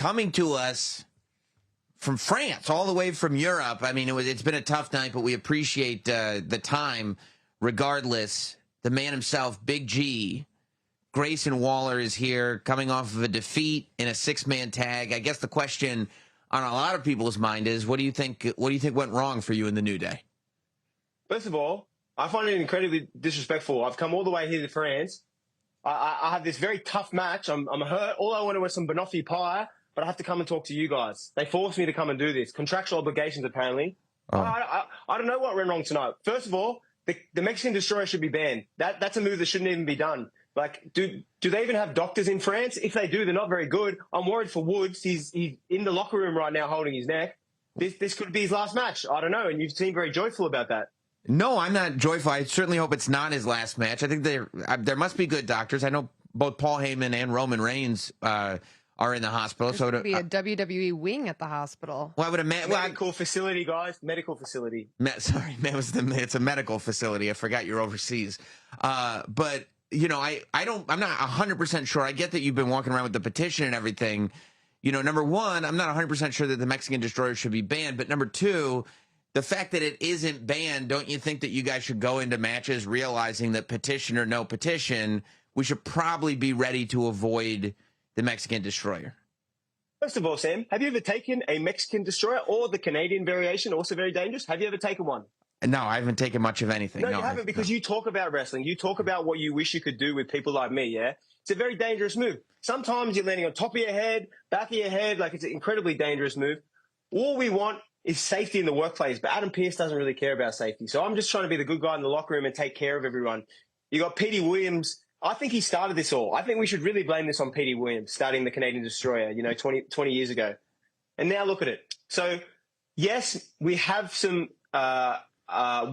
coming to us from France, all the way from Europe. I mean, it's been a tough night, but we appreciate the time. Regardless, the man himself, Big G, Grayson Waller, is here, coming off of a defeat in a 6-man tag. I guess the question on a lot of people's mind is, what do you think went wrong for you in the New Day? First of all, I find it incredibly disrespectful. I've come all the way here to France. I have this very tough match. I'm hurt. All I wanted was some banoffee pie, but I have to come and talk to you guys. They forced me to come and do this. Contractual obligations, apparently. Oh. I don't know what went wrong tonight. First of all, the Mexican Destroyer should be banned. That's a move that shouldn't even be done. Like, do they even have doctors in France? If they do, they're not very good. I'm worried for Woods. He's in the locker room right now holding his neck. This could be his last match. I don't know, and you seem very joyful about that. No, I'm not joyful. I certainly hope it's not his last match. I think there must be good doctors. I know both Paul Heyman and Roman Reigns are in the hospital. There's so to be a WWE wing at the hospital. Well, I would imagine medical facility, guys. Medical facility. It's a medical facility. I forgot you're overseas. But you know, I'm not 100% sure. I get that you've been walking around with the petition and everything. You know, number one, I'm not 100% sure that the Mexican Destroyer should be banned. But number two, the fact that it isn't banned, don't you think that you guys should go into matches realizing that petition or no petition, we should probably be ready to avoid the Mexican Destroyer? First of all, Sam, have you ever taken a Mexican Destroyer or the Canadian variation, also very dangerous? Have you ever taken one? No, I haven't taken much of anything. No, you haven't, because you talk about wrestling. You talk about what you wish you could do with people like me, yeah? It's a very dangerous move. Sometimes you're landing on top of your head, back of your head, like it's an incredibly dangerous move. All we want is safety in the workplace, but Adam Pearce doesn't really care about safety. So I'm just trying to be the good guy in the locker room and take care of everyone. You got Petey Williams. I think he started this all. I think we should really blame this on Petey Williams, starting the Canadian Destroyer, 20 years ago. And now look at it. So, yes, we have some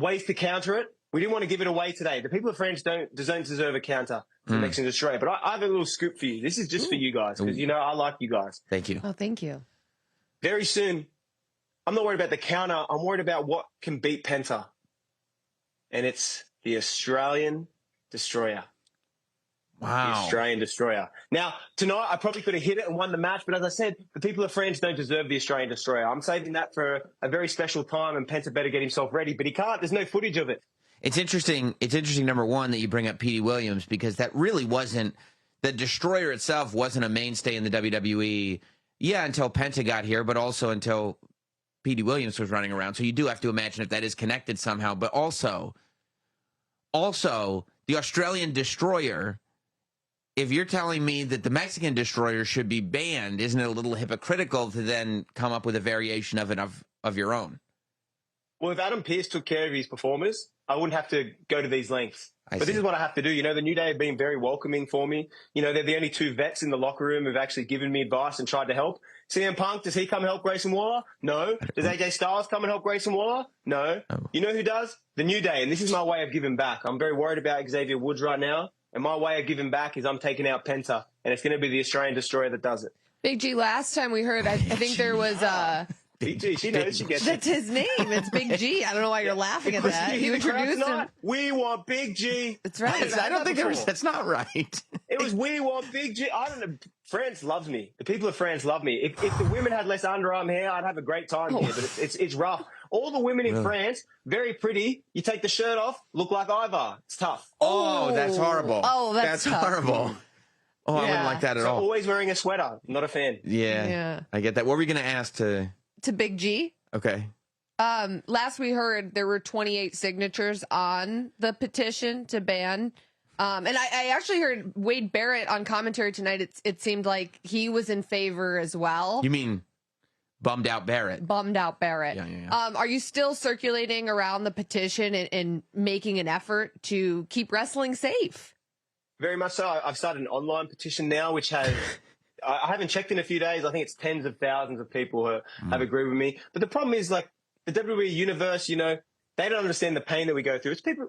ways to counter it. We didn't want to give it away today. The people of France don't deserve a counter for the Mexican Destroyer. But I have a little scoop for you. This is just for you guys, because, I like you guys. Thank you. Oh, thank you. Very soon, I'm not worried about the counter. I'm worried about what can beat Penta. And it's the Australian Destroyer. Wow. The Australian Destroyer. Now, tonight, I probably could have hit it and won the match, but as I said, the people of France don't deserve the Australian Destroyer. I'm saving that for a very special time, and Penta better get himself ready, but he can't. There's no footage of it. It's interesting, number one, that you bring up Petey Williams, because that really wasn't – the Destroyer itself wasn't a mainstay in the WWE, until Penta got here, but also until Petey Williams was running around. So you do have to imagine if that is connected somehow. But also, the Australian Destroyer – if you're telling me that the Mexican Destroyer should be banned, isn't it a little hypocritical to then come up with a variation of it of your own? Well, if Adam Pearce took care of his performers, I wouldn't have to go to these lengths. But this is what I have to do. The New Day have been very welcoming for me. They're the only two vets in the locker room who've actually given me advice and tried to help. CM Punk, does he come help Grayson Waller? No. Does AJ Styles come and help Grayson Waller? No. You know who does? The New Day. And this is my way of giving back. I'm very worried about Xavier Woods right now. And my way of giving back is I'm taking out Penta, and it's going to be the Australian Destroyer that does it. Big G, last time we heard, I think there was Big G, she knows she gets That's his name. It's Big G. I don't know why you're laughing at that. You introduced him. We want Big G. That's right. I don't think that's not right. It was we want Big G. I don't know. France loves me. The people of France love me. If the women had less underarm hair, I'd have a great time here, but it's rough. All the women in France, very pretty. You take the shirt off, look like Ivar. It's tough. Oh, that's horrible. Oh, that's tough. horrible. Oh, I wouldn't like that at all. Always wearing a sweater. Not a fan. Yeah. I get that. What were we going to ask to Big G? Okay. Last we heard, there were 28 signatures on the petition to ban. And I actually heard Wade Barrett on commentary tonight. It seemed like he was in favor as well. You mean Bummed Out Barrett? Bummed Out Barrett. Yeah. Are you still circulating around the petition and making an effort to keep wrestling safe? Very much so. I've started an online petition now, which has... I haven't checked in a few days. I think it's tens of thousands of people who have agreed with me. But the problem is, like, the WWE universe, they don't understand the pain that we go through. It's people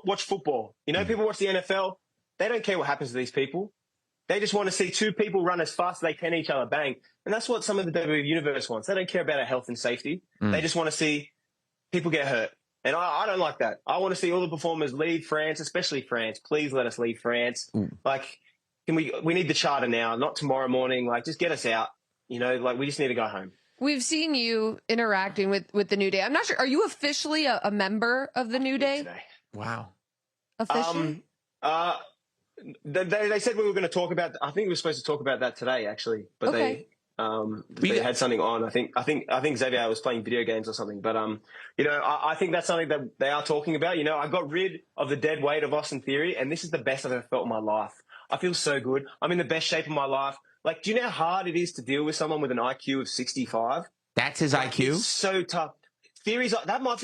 watch football. People watch the NFL. They don't care what happens to these people. They just want to see two people run as fast as they can each other bang. And that's what some of the WWE universe wants. They don't care about our health and safety. They just want to see people get hurt. And I don't like that. I want to see all the performers leave France, especially France. Please let us leave France. Like, we need the charter now, not tomorrow morning. Like, just get us out. You know, like we just need to go home. We've seen you interacting with the New Day. I'm not sure. Are you officially a member of the New Day? Today. Wow. Officially? They said we were going to talk about. I think we were supposed to talk about that today, actually, but Okay. they had something on. I think Xavier was playing video games or something. But you know, I think that's something that they are talking about. You know, I got rid of the dead weight of Austin Theory, and this is the best I've ever felt in my life. I feel so good. I'm in the best shape of my life. Like, do you know how hard it is to deal with someone with an IQ of 65? That's his IQ? It's so tough. Theory's that might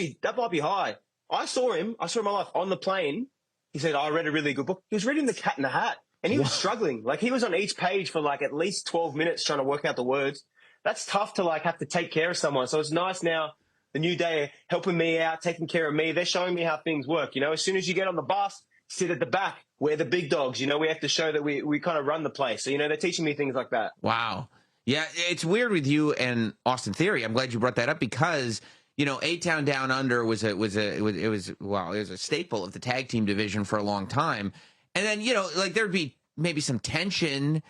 be high. I saw him in my life on the plane. He said, I read a really good book. He was reading The Cat in the Hat, and he was struggling. Like, he was on each page for like at least 12 minutes trying to work out the words. That's tough to like have to take care of someone. So it's nice now, the New Day are helping me out, taking care of me. They're showing me how things work. You know, as soon as you get on the bus, sit at the back. We're the big dogs. You know, we have to show that we kind of run the place. So, you know, they're teaching me things like that. Wow. Yeah, it's weird with you and Austin Theory. I'm glad you brought that up because, you know, A-Town Down Under was a staple of the tag team division for a long time. And then, you know, like there'd be maybe some tension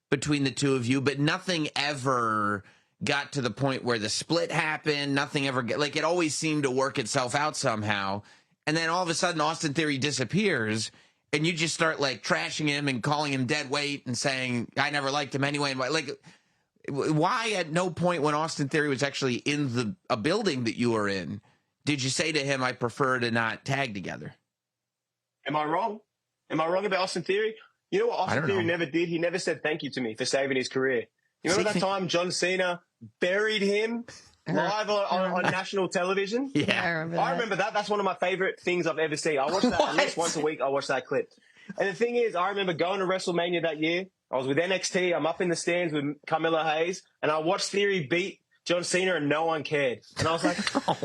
between the two of you, but nothing ever got to the point where the split happened. Nothing ever like it always seemed to work itself out somehow. And then all of a sudden Austin Theory disappears and you just start like trashing him and calling him dead weight and saying, I never liked him anyway. And like, why at no point when Austin Theory was actually in a building that you were in, did you say to him, I prefer to not tag together? Am I wrong? Am I wrong about Austin Theory? You know what Austin Theory never did? He never said thank you to me for saving his career. You remember that time John Cena buried him live on national television? Yeah. I remember that. That's one of my favorite things I've ever seen. I watch that at least once a week. I watch that clip. And the thing is, I remember going to WrestleMania that year. I was with NXT. I'm up in the stands with Carmelo Hayes, and I watched Theory beat John Cena, and no one cared. And I was like,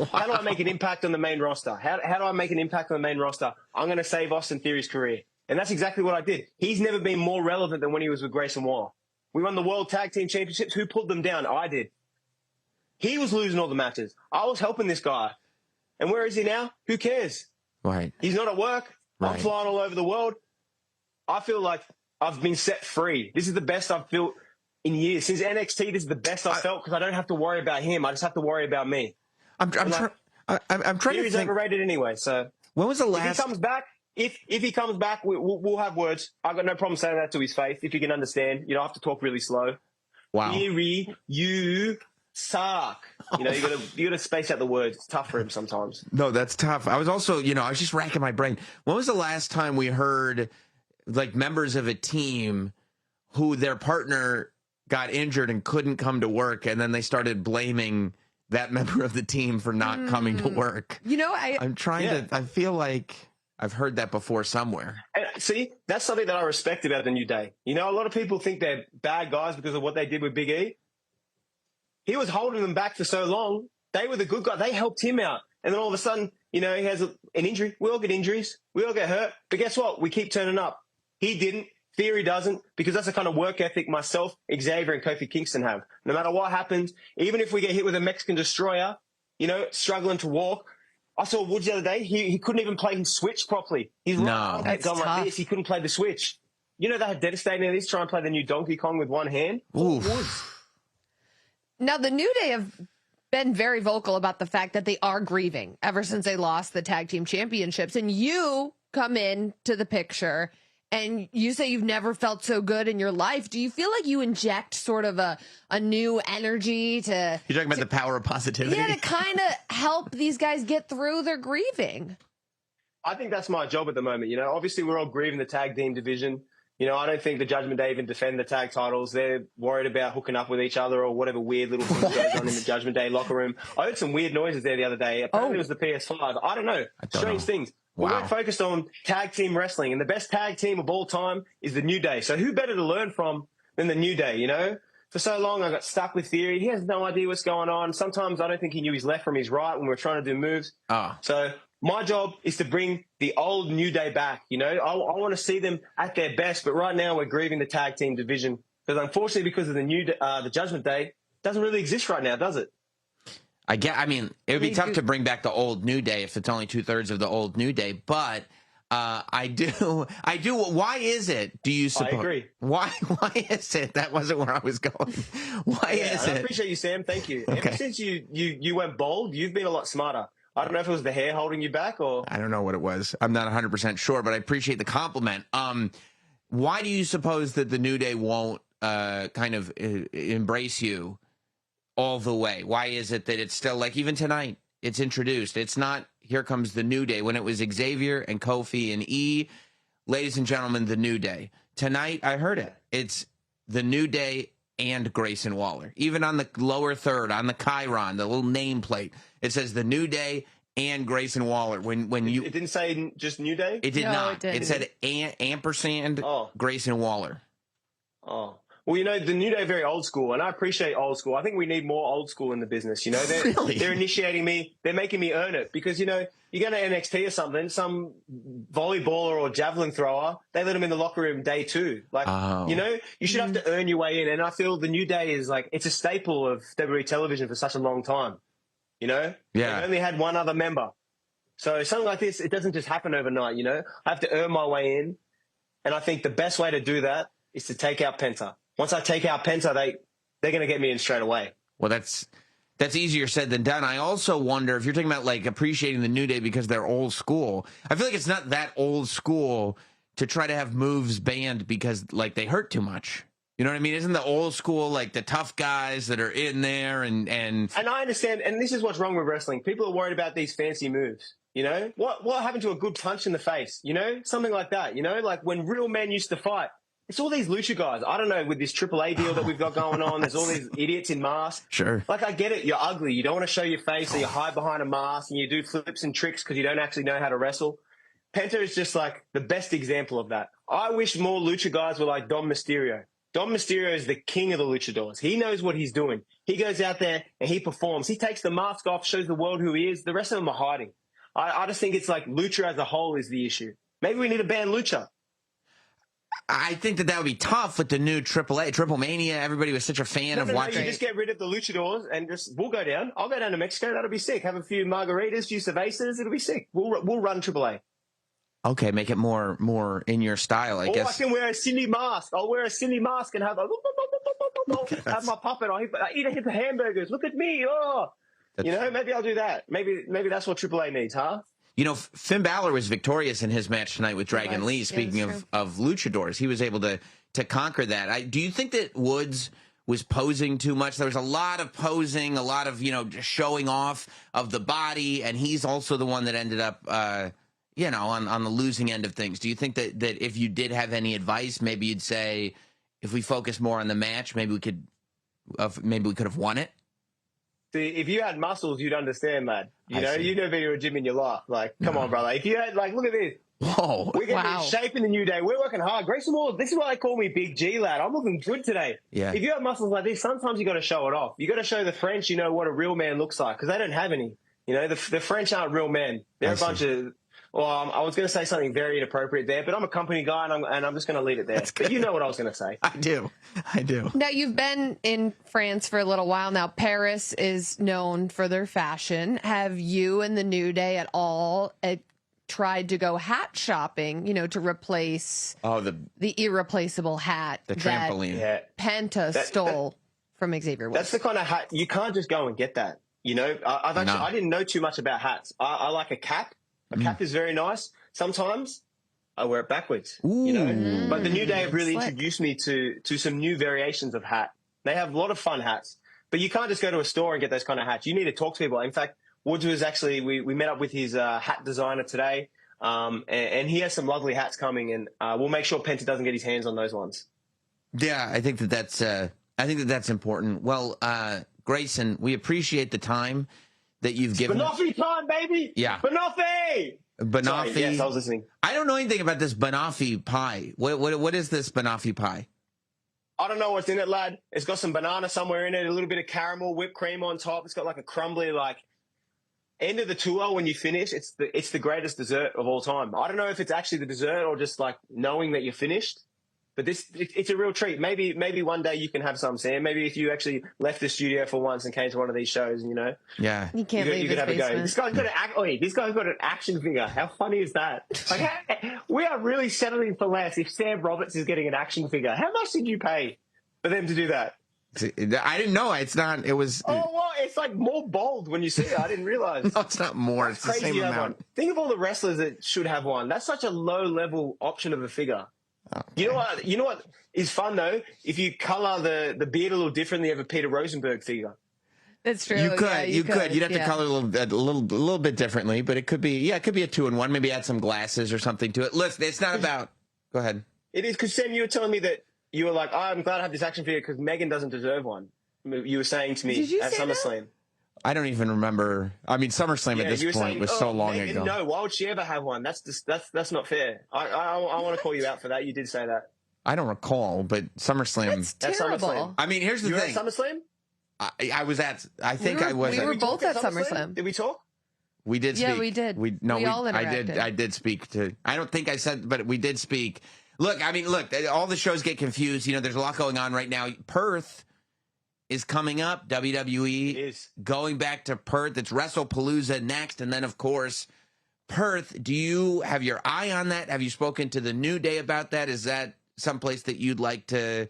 how do I make an impact on the main roster? How do I make an impact on the main roster? I'm going to save Austin Theory's career. And that's exactly what I did. He's never been more relevant than when he was with Grayson Waller. We won the World Tag Team Championships. Who pulled them down? I did. He was losing all the matches. I was helping this guy. And where is he now? Who cares? Right. He's not at work. Right. I'm flying all over the world. I feel like I've been set free. This is the best I've felt in years. Since NXT, this is the best I've felt because I don't have to worry about him. I just have to worry about me. I'm trying to He's think. overrated anyway. So When was the last? if he comes back, if he comes back, we'll have words. I've got no problem saying that to his face. If you can understand, you don't have to talk really slow. Wow. Theory, you suck. You know, you gotta space out the words. It's tough for him sometimes. No, that's tough. I was also, you know, I was just racking my brain. When was the last time we heard like members of a team who their partner got injured and couldn't come to work, and then they started blaming that member of the team for not coming to work? You know, I'm trying to. I feel like I've heard that before somewhere. And see, that's something that I respect about the New Day. You know, a lot of people think they're bad guys because of what they did with Big E. He was holding them back for so long. They were the good guys. They helped him out. And then all of a sudden, you know, he has an injury. We all get injuries. We all get hurt. But guess what? We keep turning up. He didn't. Theory doesn't, because that's the kind of work ethic myself, Xavier, and Kofi Kingston have. No matter what happens, even if we get hit with a Mexican destroyer, you know, struggling to walk. I saw Woods the other day. He couldn't even play his switch properly. He's going like this. He couldn't play the switch. You know how devastating it is trying to play the new Donkey Kong with one hand? Now, the New Day have been very vocal about the fact that they are grieving ever since they lost the tag team championships. And you come in to the picture and you say you've never felt so good in your life. Do you feel like you inject sort of a new energy to... You're talking about the power of positivity? Yeah, to kind of help these guys get through their grieving. I think that's my job at the moment. You know, obviously we're all grieving the tag team division. You know, I don't think the Judgment Day even defend the tag titles. They're worried about hooking up with each other or whatever weird little thing goes on in the Judgment Day locker room. I heard some weird noises there the other day. Apparently it was the PS5. I don't know. Strange things. Wow. We're focused on tag team wrestling, and the best tag team of all time is the New Day. So who better to learn from than the New Day, you know? For so long, I got stuck with Theory. He has no idea what's going on. Sometimes I don't think he knew his left from his right when we were trying to do moves. So my job is to bring the old New Day back, you know? I want to see them at their best, but right now we're grieving the tag team division because unfortunately because of the Judgment Day, it doesn't really exist right now, does it? I mean, it would be tough to bring back the old New Day if it's only 2/3 of the old New Day. But I do. Why is it? Do you suppose? I agree. Why is it? That wasn't where I was going. Why Yeah, is and I it? appreciate you, Sam. Thank you. Okay. Ever since you went bald, you've been a lot smarter. I don't know if it was the hair holding you back or. I don't know what it was. I'm not 100% sure, but I appreciate the compliment. Why do you suppose that the New Day won't kind of embrace you all the way? Why is it that it's still like even tonight it's introduced? It's not here comes the New Day when it was Xavier and Kofi and E. Ladies and gentlemen, the New Day. Tonight I heard it. It's the New Day and Grayson Waller. Even on the lower third, on the Chiron, the little nameplate, it says the New Day and Grayson Waller. When you It didn't say just New Day? it did No, not. it didn't. It said ampersand Oh. Grayson Waller. Oh. Well, the New Day are very old school, and I appreciate old school. I think we need more old school in the business. Really? They're initiating me. They're making me earn it because, you go to NXT or something, some volleyballer or javelin thrower, they let them in the locker room day 2. Like, Oh. you should have to earn your way in. And I feel the New Day is like, it's a staple of WWE television for such a long time. Yeah. They've only had one other member. So something like this, it doesn't just happen overnight, I have to earn my way in. And I think the best way to do that is to take out Penta. Once I take out Penta, they're going to get me in straight away. Well, that's easier said than done. I also wonder if you're talking about like appreciating the New Day because they're old school. I feel like it's not that old school to try to have moves banned because like they hurt too much. You know what I mean? Isn't the old school like the tough guys that are in there and I understand, and this is what's wrong with wrestling. People are worried about these fancy moves. What happened to a good punch in the face? Something like that. Like when real men used to fight. It's all these lucha guys. I don't know, with this AAA deal that we've got going on, there's all these idiots in masks. Sure. Like, I get it. You're ugly. You don't want to show your face, so you hide behind a mask and you do flips and tricks because you don't actually know how to wrestle. Penta is just like the best example of that. I wish more lucha guys were like Dom Mysterio. Dom Mysterio is the king of the luchadors. He knows what he's doing. He goes out there and he performs. He takes the mask off, shows the world who he is. The rest of them are hiding. I just think it's like lucha as a whole is the issue. Maybe we need to ban lucha. I think that would be tough with the new AAA, Triple Mania. Everybody was such a fan of watching. You just get rid of the luchadors and we'll go down. I'll go down to Mexico. That'll be sick. Have a few margaritas, few cervezas. It'll be sick. We'll run AAA. Okay, make it more in your style, I guess. I can wear a silly mask. I'll wear a silly mask and have have my puppet. I eat a heap of hamburgers. Look at me. Oh, maybe I'll do that. Maybe that's what AAA needs, huh? Finn Balor was victorious in his match tonight with Dragon Yes, Lee. yeah, Speaking that's of luchadors, he was able to conquer that. Do you think that Woods was posing too much? There was a lot of posing, a lot of just showing off of the body, and he's also the one that ended up on the losing end of things. Do you think that if you did have any advice, maybe you'd say if we focus more on the match, maybe we could have won it? See, if you had muscles, you'd understand, lad. You've never been to a gym in your life. Like, come on, brother. If you had, look at this. Whoa. We're getting in shape in the New Day. We're working hard. Grayson Waller, this is why they call me Big G, lad. I'm looking good today. Yeah. If you have muscles like this, sometimes you got to show it off. You got to show the French, what a real man looks like, because they don't have any. The French aren't real men. They're a bunch of. Well, I was going to say something very inappropriate there, but I'm a company guy, and I'm just going to leave it there. But you know what I was going to say. I do. Now, you've been in France for a little while now. Paris is known for their fashion. Have you and the New Day at all tried to go hat shopping, to replace the irreplaceable hat the trampoline that Penta stole from Xavier Woods? That's the kind of hat you can't just go and get that. I didn't know too much about hats. I like a cap. A cap is very nice. Sometimes I wear it backwards, But the New Day have really introduced me to some new variations of hat. They have a lot of fun hats, but you can't just go to a store and get those kind of hats. You need to talk to people. In fact, Woods was actually, we met up with his hat designer today, and he has some lovely hats coming, and we'll make sure Penta doesn't get his hands on those ones. Yeah, I think that's important. Well, Grayson, we appreciate the time that you've given. Banoffee time, baby. Yeah. Banoffee. Banoffee. Sorry, yes, I was listening. I don't know anything about this banoffee pie. What is this banoffee pie? I don't know what's in it, lad. It's got some banana somewhere in it, a little bit of caramel, whipped cream on top. It's got like a crumbly, end of the tour when you finish. It's the greatest dessert of all time. I don't know if it's actually the dessert or just like knowing that you're finished. But it's a real treat. Maybe one day you can have some, Sam. Maybe if you actually left the studio for once and came to one of these shows, you know. Yeah. You can't leave You could his have a go. basement. This guy's got an action figure. How funny is that? Like, we are really settling for less if Sam Roberts is getting an action figure. How much did you pay for them to do that? I didn't know. It's not. It was. Oh, well, it's like more bold when you see it. I didn't realize. No, it's not more. That's It's the crazy same you have amount. one. Think of all the wrestlers that should have one. That's such a low level option of a figure. Okay. You know what is fun though? If you color the beard a little differently, you have a Peter Rosenberg figure. That's true. You could. Yeah, you could. You'd have to yeah. color a little bit differently, but it could be. Yeah, it could be a 2-in-1. Maybe add some glasses or something to it. Listen, it's not about. Go ahead. It is because Sam, you were telling me that you were like, oh, I'm glad I have this action figure because Megan doesn't deserve one. You were saying to me Did you at say that? SummerSlam. I don't even remember. I mean, SummerSlam at Yeah, this you were point saying, was so long Megan, ago. No, why would she ever have one? That's not fair. I want to call you out for that. You did say that. I don't recall, but SummerSlam. That's That's terrible. SummerSlam. I mean, here's the You were thing. at SummerSlam? I was at. I think I was. we at- were Did we both talk at SummerSlam. Did we talk? We did speak. Yeah, we did. We all I did. interacted. I did speak to. I don't think I said, but we did speak. Look, I mean, look. All the shows get confused. You know, there's a lot going on right now. Perth is coming up. WWE It is. going back to Perth. It's WrestlePalooza next, and then of course Perth. Do you have your eye on that? Have you spoken to the New Day about that? Is that someplace that you'd like to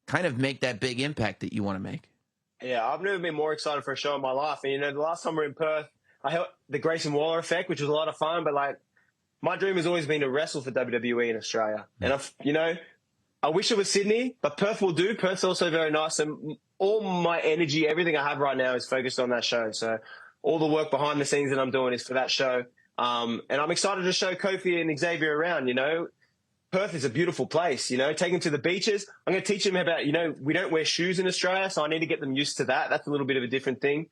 kind of make that big impact that you want to make? Yeah, I've never been more excited for a show in my life. And, you know, the last time we were in Perth, I helped the Grayson Waller effect, which was a lot of fun. But, like, my dream has always been to wrestle for WWE in Australia. And, I wish it was Sydney, but Perth will do. Perth's also very nice. And all my energy, everything I have right now is focused on that show. So all the work behind the scenes that I'm doing is for that show. And I'm excited to show Kofi and Xavier around, you know. Perth is a beautiful place, you know, take them to the beaches. I'm going to teach them about, you know, we don't wear shoes in Australia, so I need to get them used to that. That's a little bit of a different thing.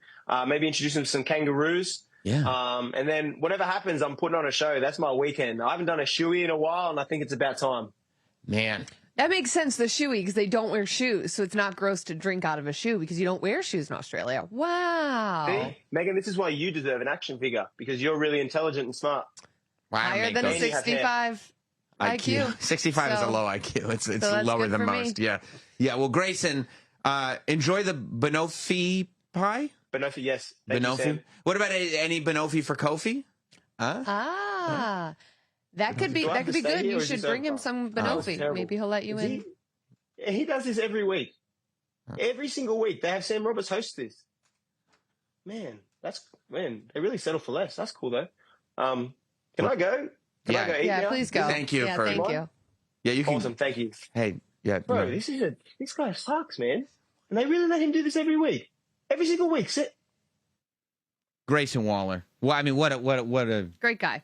Maybe introduce them to some kangaroos. Yeah. And then whatever happens, I'm putting on a show. That's my weekend. I haven't done a shoey in a while, and I think it's about time. Man. That makes sense, the shoey, because they don't wear shoes. So it's not gross to drink out of a shoe because you don't wear shoes in Australia. Wow. See? Megan, this is why you deserve an action figure, because you're really intelligent and smart. Wow, Higher make than a those- And you have hair. 65 IQ. 65 is a So- low IQ. It's that's lower good than for me. most. Yeah. Yeah. Well, Grayson, enjoy the banoffee pie. Banoffee, yes. Thank you, Sam. Banoffee. What about any banoffee for Kofi? Huh? Ah. That could be Do I have to stay good. here, or You is should this bring him over? some Oh, it's banoffee. terrible. Maybe he'll let you Is in. he does this every week. Every single week. They have Sam Roberts host this. Man, they really settle for less. That's cool though. Can I go? Can I Yeah. go eat Yeah, now? please go. Thank you Yeah, for- thank you. Yeah, you can. Awesome, thank you. Hey, yeah. Bro, no. this guy sucks, man. And they really let him do this every week. Every single week. Grayson Waller. Well, I mean, what a Great guy.